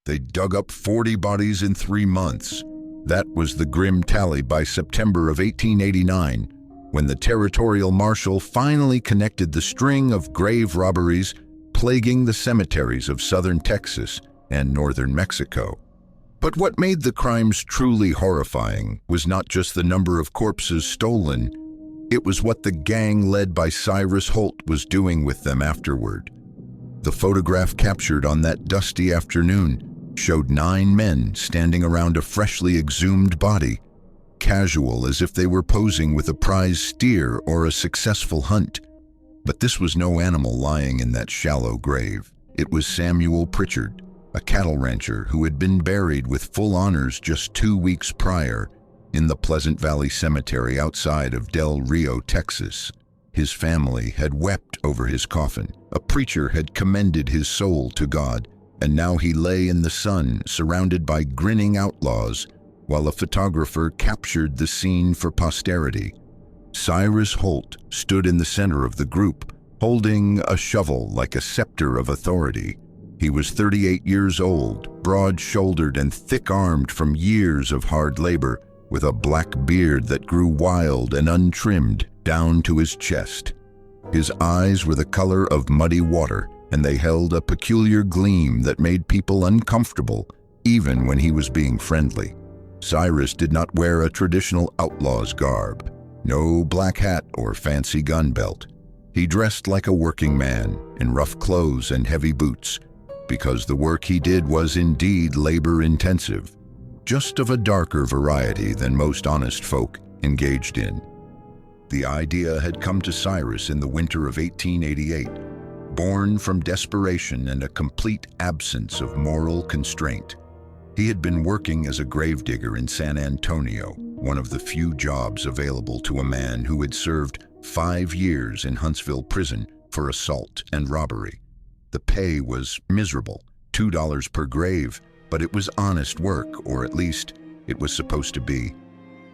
They dug up 40 bodies in 3 months. That was the grim tally by September of 1889, when the territorial marshal finally connected the string of grave robberies plaguing the cemeteries of southern Texas and northern Mexico. But what made the crimes truly horrifying was not just the number of corpses stolen, it was what the gang led by Cyrus Holt was doing with them afterward. The photograph captured on that dusty afternoon showed 9 men standing around a freshly exhumed body, casual as if they were posing with a prize steer or a successful hunt. But this was no animal lying in that shallow grave. It was Samuel Pritchard, a cattle rancher who had been buried with full honors just 2 weeks prior in the Pleasant Valley Cemetery outside of Del Rio, Texas. His family had wept over his coffin. A preacher had commended his soul to God, and now he lay in the sun, surrounded by grinning outlaws, while a photographer captured the scene for posterity. Cyrus Holt stood in the center of the group, holding a shovel like a scepter of authority. He was 38 years old, broad-shouldered and thick-armed from years of hard labor, with a black beard that grew wild and untrimmed down to his chest. His eyes were the color of muddy water, and they held a peculiar gleam that made people uncomfortable, even when he was being friendly. Cyrus did not wear a traditional outlaw's garb, no black hat or fancy gun belt. He dressed like a working man, in rough clothes and heavy boots, because the work he did was indeed labor-intensive, just of a darker variety than most honest folk engaged in. The idea had come to Cyrus in the winter of 1888, born from desperation and a complete absence of moral constraint. He had been working as a gravedigger in San Antonio, one of the few jobs available to a man who had served 5 years in Huntsville prison for assault and robbery. The pay was miserable, $2 per grave, but it was honest work, or at least it was supposed to be.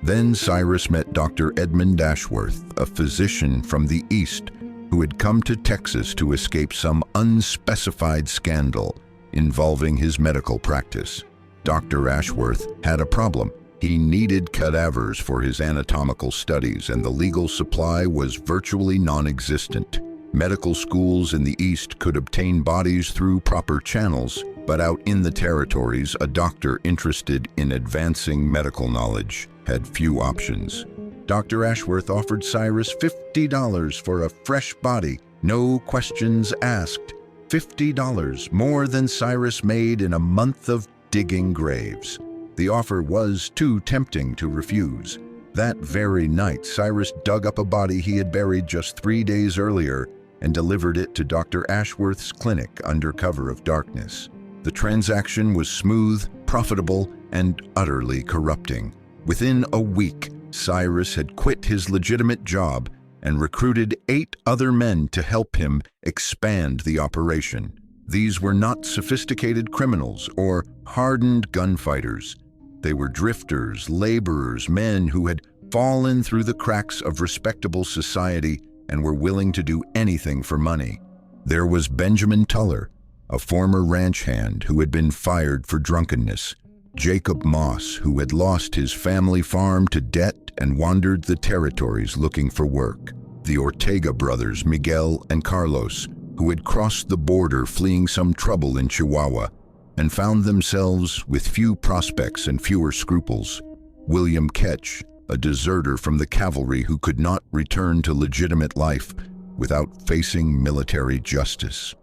Then Cyrus met Dr. Edmund Ashworth, a physician from the East, who had come to Texas to escape some unspecified scandal involving his medical practice. Dr. Ashworth had a problem. He needed cadavers for his anatomical studies, and the legal supply was virtually non-existent. Medical schools in the East could obtain bodies through proper channels, but out in the territories, a doctor interested in advancing medical knowledge had few options. Dr. Ashworth offered Cyrus $50 for a fresh body, no questions asked. $50, more than Cyrus made in a month of digging graves. The offer was too tempting to refuse. That very night, Cyrus dug up a body he had buried just 3 days earlier and delivered it to Dr. Ashworth's clinic under cover of darkness. The transaction was smooth, profitable, and utterly corrupting. Within a week, Cyrus had quit his legitimate job and recruited 8 other men to help him expand the operation. These were not sophisticated criminals or hardened gunfighters. They were drifters, laborers, men who had fallen through the cracks of respectable society and were willing to do anything for money. There was Benjamin Tuller, a former ranch hand who had been fired for drunkenness; Jacob Moss, who had lost his family farm to debt and wandered the territories looking for work; the Ortega brothers, Miguel and Carlos, who had crossed the border fleeing some trouble in Chihuahua and found themselves with few prospects and fewer scruples; William Ketch, a deserter from the cavalry who could not return to legitimate life without facing military justice;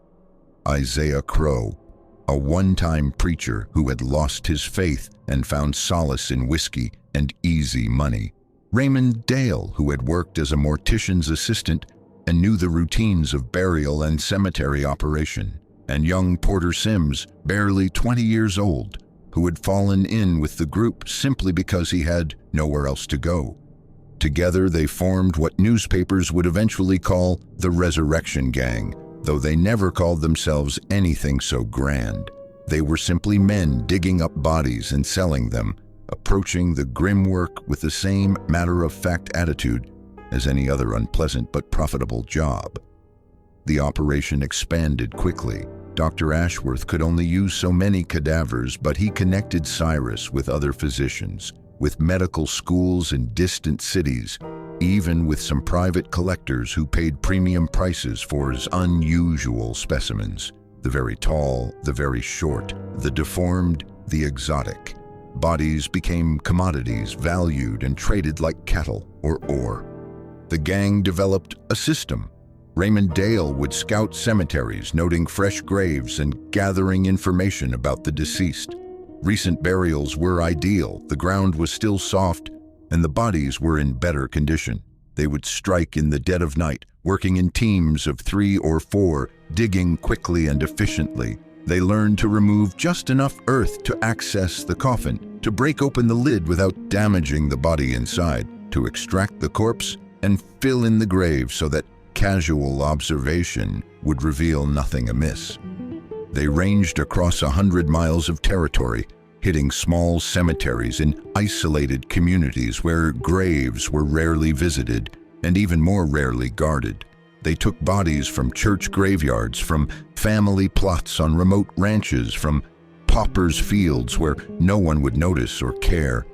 Isaiah Crow, a one-time preacher who had lost his faith and found solace in whiskey and easy money; Raymond Dale, who had worked as a mortician's assistant and knew the routines of burial and cemetery operation; and young Porter Sims, barely 20 years old, who had fallen in with the group simply because he had nowhere else to go. Together they formed what newspapers would eventually call the Resurrection Gang, though they never called themselves anything so grand. They were simply men digging up bodies and selling them, approaching the grim work with the same matter-of-fact attitude as any other unpleasant but profitable job. The operation expanded quickly, Dr. Ashworth could only use so many cadavers, but he connected Cyrus with other physicians, with medical schools in distant cities, even with some private collectors who paid premium prices for his unusual specimens. The very tall, the very short, the deformed, the exotic. Bodies became commodities, valued and traded like cattle or ore. The gang developed a system. Raymond Dale would scout cemeteries, noting fresh graves and gathering information about the deceased. Recent burials were ideal, the ground was still soft, and the bodies were in better condition. They would strike in the dead of night, working in teams of 3 or 4, digging quickly and efficiently. They learned to remove just enough earth to access the coffin, to break open the lid without damaging the body inside, to extract the corpse and fill in the grave so that casual observation would reveal nothing amiss. They ranged across 100 miles of territory, hitting small cemeteries in isolated communities where graves were rarely visited and even more rarely guarded. They took bodies from church graveyards, from family plots on remote ranches, from paupers' fields where no one would notice or care.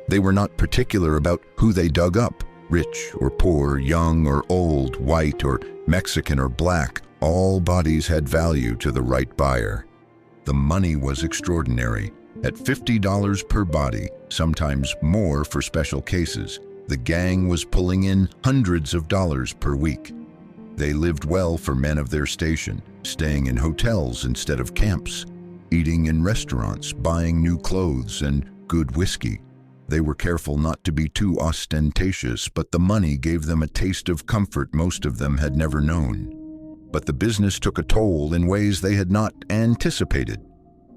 They were not particular about who they dug up. Rich or poor, young or old, white or Mexican or black, all bodies had value to the right buyer. The money was extraordinary. At $50 per body, sometimes more for special cases, the gang was pulling in hundreds of dollars per week. They lived well for men of their station, staying in hotels instead of camps, eating in restaurants, buying new clothes and good whiskey. They were careful not to be too ostentatious, but the money gave them a taste of comfort most of them had never known. But the business took a toll in ways they had not anticipated.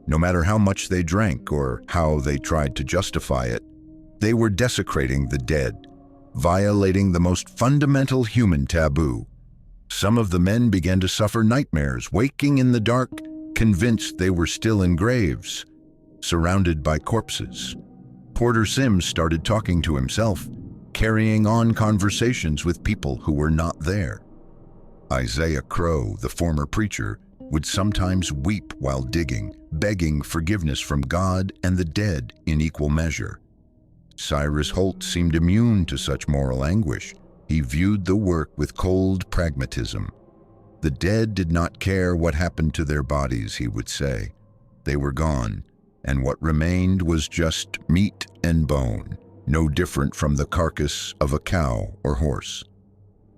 No matter how much they drank or how they tried to justify it, they were desecrating the dead, violating the most fundamental human taboo. Some of the men began to suffer nightmares, waking in the dark, convinced they were still in graves, surrounded by corpses. Porter Sims started talking to himself, carrying on conversations with people who were not there. Isaiah Crow, the former preacher, would sometimes weep while digging, begging forgiveness from God and the dead in equal measure. Cyrus Holt seemed immune to such moral anguish. He viewed the work with cold pragmatism. The dead did not care what happened to their bodies, he would say. They were gone, and what remained was just meat and bone, no different from the carcass of a cow or horse.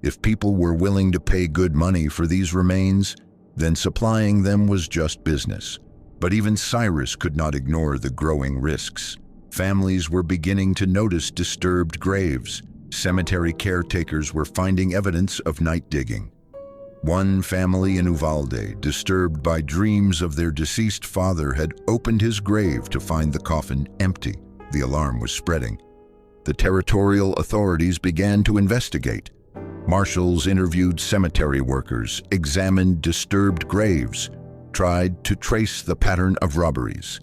If people were willing to pay good money for these remains, then supplying them was just business. But even Cyrus could not ignore the growing risks. Families were beginning to notice disturbed graves. Cemetery caretakers were finding evidence of night digging. One family in Uvalde, disturbed by dreams of their deceased father, had opened his grave to find the coffin empty. The alarm was spreading. The territorial authorities began to investigate. Marshals interviewed cemetery workers, examined disturbed graves, tried to trace the pattern of robberies.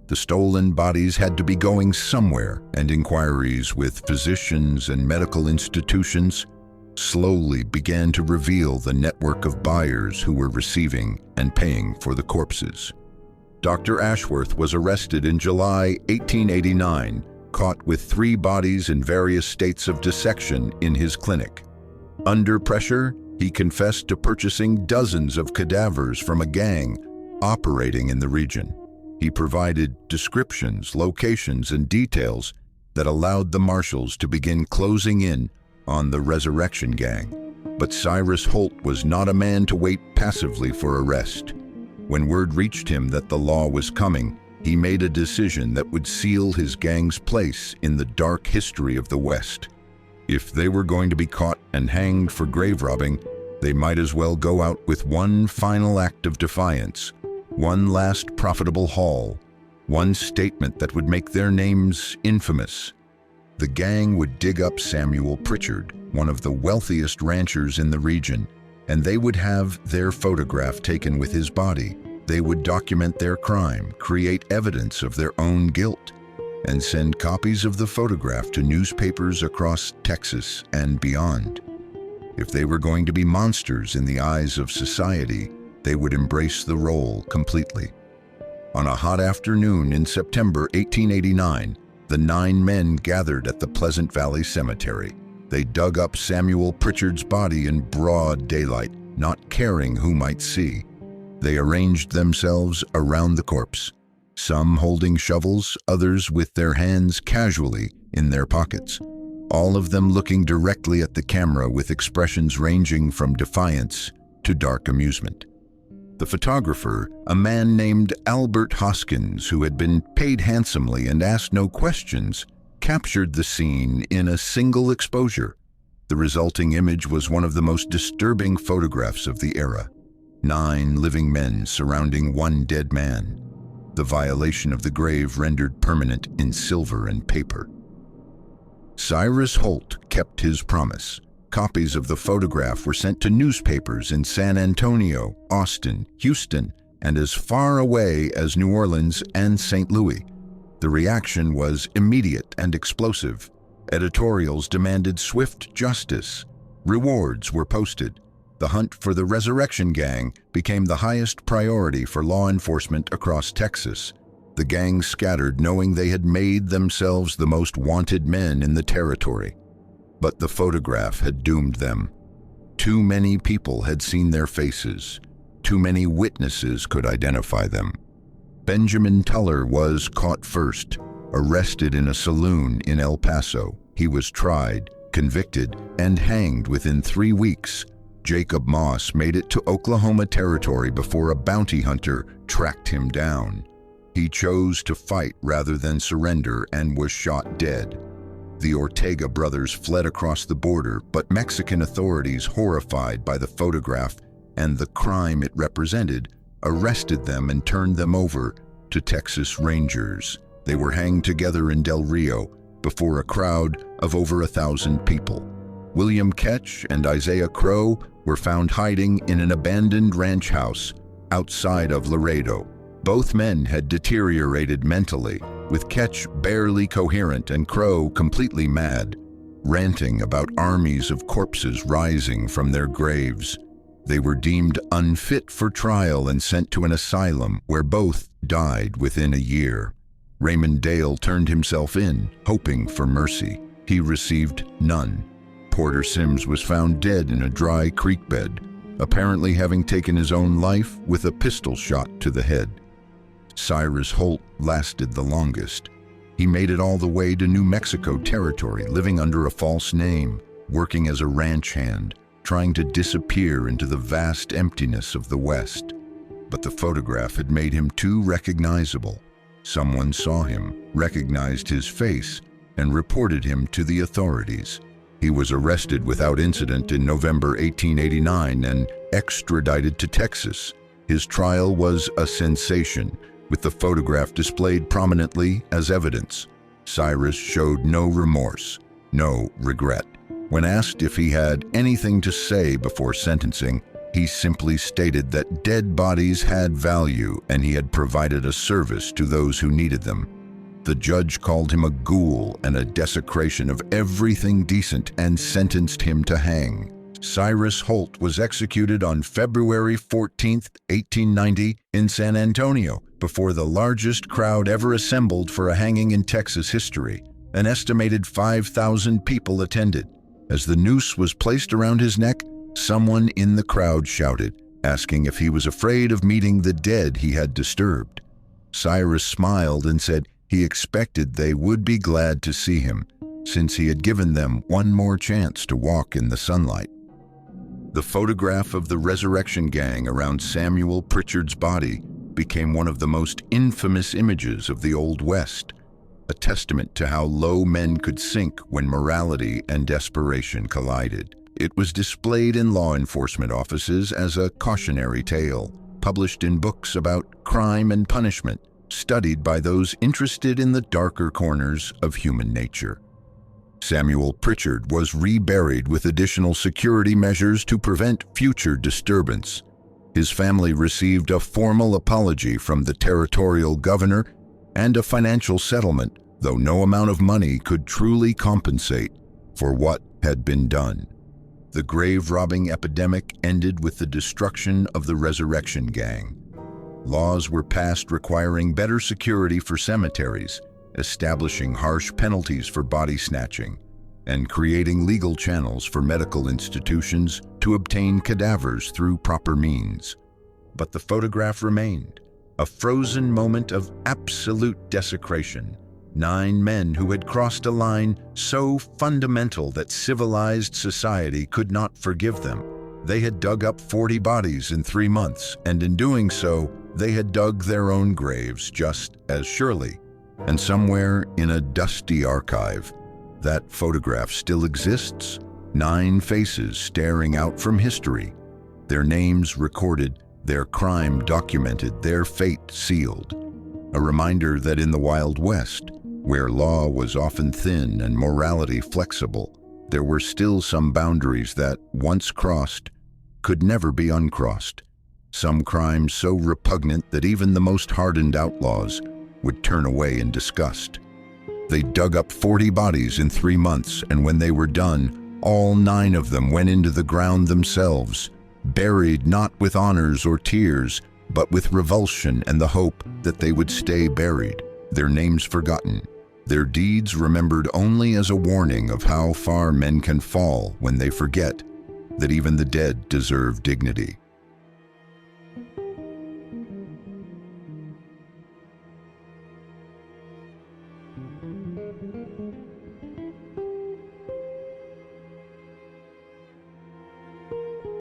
The stolen bodies had to be going somewhere, and inquiries with physicians and medical institutions slowly began to reveal the network of buyers who were receiving and paying for the corpses. Dr. Ashworth was arrested in July 1889, caught with 3 bodies in various states of dissection in his clinic. Under pressure, he confessed to purchasing dozens of cadavers from a gang operating in the region. He provided descriptions, locations, and details that allowed the marshals to begin closing in on the resurrection gang. But Cyrus Holt was not a man to wait passively for arrest. When word reached him that the law was coming, he made a decision that would seal his gang's place in the dark history of the West. If they were going to be caught and hanged for grave robbing, they might as well go out with one final act of defiance, one last profitable haul, one statement that would make their names infamous. The gang would dig up Samuel Pritchard, one of the wealthiest ranchers in the region, and they would have their photograph taken with his body. They would document their crime, create evidence of their own guilt, and send copies of the photograph to newspapers across Texas and beyond. If they were going to be monsters in the eyes of society, they would embrace the role completely. On a hot afternoon in September 1889, the 9 men gathered at the Pleasant Valley Cemetery. They dug up Samuel Pritchard's body in broad daylight, not caring who might see. They arranged themselves around the corpse, some holding shovels, others with their hands casually in their pockets, all of them looking directly at the camera with expressions ranging from defiance to dark amusement. The photographer, a man named Albert Hoskins, who had been paid handsomely and asked no questions, captured the scene in a single exposure. The resulting image was one of the most disturbing photographs of the era. 9 living men surrounding one dead man, the violation of the grave rendered permanent in silver and paper. Cyrus Holt kept his promise. Copies of the photograph were sent to newspapers in San Antonio, Austin, Houston, and as far away as New Orleans and St. Louis. The reaction was immediate and explosive. Editorials demanded swift justice. Rewards were posted. The hunt for the Resurrection Gang became the highest priority for law enforcement across Texas. The gang scattered, knowing they had made themselves the most wanted men in the territory. But the photograph had doomed them. Too many people had seen their faces. Too many witnesses could identify them. Benjamin Tuller was caught first, arrested in a saloon in El Paso. He was tried, convicted, and hanged within 3 weeks. Jacob Moss made it to Oklahoma Territory before a bounty hunter tracked him down. He chose to fight rather than surrender and was shot dead. The Ortega brothers fled across the border, but Mexican authorities, horrified by the photograph and the crime it represented, arrested them and turned them over to Texas Rangers. They were hanged together in Del Rio before a crowd of over 1,000 people. William Ketch and Isaiah Crowe were found hiding in an abandoned ranch house outside of Laredo. Both men had deteriorated mentally, with Ketch barely coherent and Crowe completely mad, ranting about armies of corpses rising from their graves. They were deemed unfit for trial and sent to an asylum where both died within a year. Raymond Dale turned himself in, hoping for mercy. He received none. Porter Sims was found dead in a dry creek bed, apparently having taken his own life with a pistol shot to the head. Cyrus Holt lasted the longest. He made it all the way to New Mexico Territory, living under a false name, working as a ranch hand, trying to disappear into the vast emptiness of the West. But the photograph had made him too recognizable. Someone saw him, recognized his face, and reported him to the authorities. He was arrested without incident in November 1889 and extradited to Texas. His trial was a sensation, with the photograph displayed prominently as evidence. Cyrus showed no remorse, no regret. When asked if he had anything to say before sentencing, he simply stated that dead bodies had value and he had provided a service to those who needed them. The judge called him a ghoul and a desecration of everything decent and sentenced him to hang. Cyrus Holt was executed on February 14, 1890, in San Antonio, before the largest crowd ever assembled for a hanging in Texas history. An estimated 5,000 people attended. As the noose was placed around his neck, someone in the crowd shouted, asking if he was afraid of meeting the dead he had disturbed. Cyrus smiled and said he expected they would be glad to see him, since he had given them one more chance to walk in the sunlight. The photograph of the Resurrection Gang around Samuel Pritchard's body became one of the most infamous images of the Old West, a testament to how low men could sink when morality and desperation collided. It was displayed in law enforcement offices as a cautionary tale, published in books about crime and punishment, studied by those interested in the darker corners of human nature. Samuel Pritchard was reburied with additional security measures to prevent future disturbance. His family received a formal apology from the territorial governor and a financial settlement, though no amount of money could truly compensate for what had been done. The grave-robbing epidemic ended with the destruction of the Resurrection Gang. Laws were passed requiring better security for cemeteries, establishing harsh penalties for body snatching, and creating legal channels for medical institutions to obtain cadavers through proper means. But the photograph remained, a frozen moment of absolute desecration. 9 men who had crossed a line so fundamental that civilized society could not forgive them. They had dug up 40 bodies in 3 months, and in doing so, they had dug their own graves just as surely. And somewhere in a dusty archive, that photograph still exists. 9 faces staring out from history, their names recorded, their crime documented, their fate sealed. A reminder that in the Wild West, where law was often thin and morality flexible, there were still some boundaries that, once crossed, could never be uncrossed. Some crimes so repugnant that even the most hardened outlaws would turn away in disgust. They dug up 40 bodies in 3 months, and when they were done, all 9 of them went into the ground themselves, buried not with honors or tears, but with revulsion and the hope that they would stay buried, their names forgotten, their deeds remembered only as a warning of how far men can fall when they forget that even the dead deserve dignity.